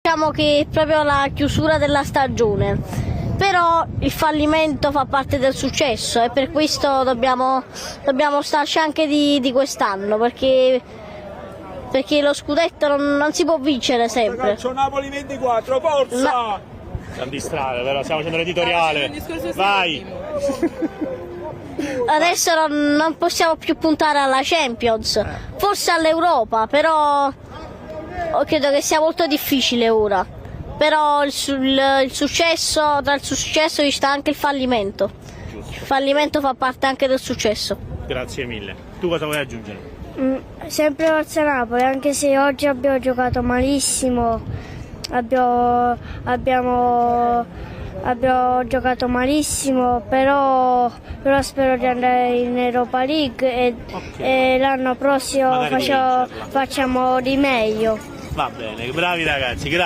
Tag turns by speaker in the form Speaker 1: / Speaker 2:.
Speaker 1: Diciamo che è proprio la chiusura della stagione, però il fallimento fa parte del successo e per questo dobbiamo starci anche di quest'anno, perché lo scudetto non si può vincere sempre.
Speaker 2: Calcio Napoli 24, forza!
Speaker 3: Non distrarre, però stiamo facendo l'editoriale. Vai!
Speaker 1: Adesso non possiamo più puntare alla Champions, forse all'Europa, però credo che sia molto difficile ora. Però il successo, tra il successo ci sta anche il fallimento. Il fallimento fa parte anche del successo.
Speaker 3: Grazie mille. Tu cosa vuoi aggiungere?
Speaker 4: Sempre Forza Napoli, anche se oggi abbiamo giocato malissimo, abbiamo giocato malissimo, però spero di andare in Europa League e l'anno prossimo facciamo di meglio.
Speaker 3: Va bene, bravi ragazzi, grazie.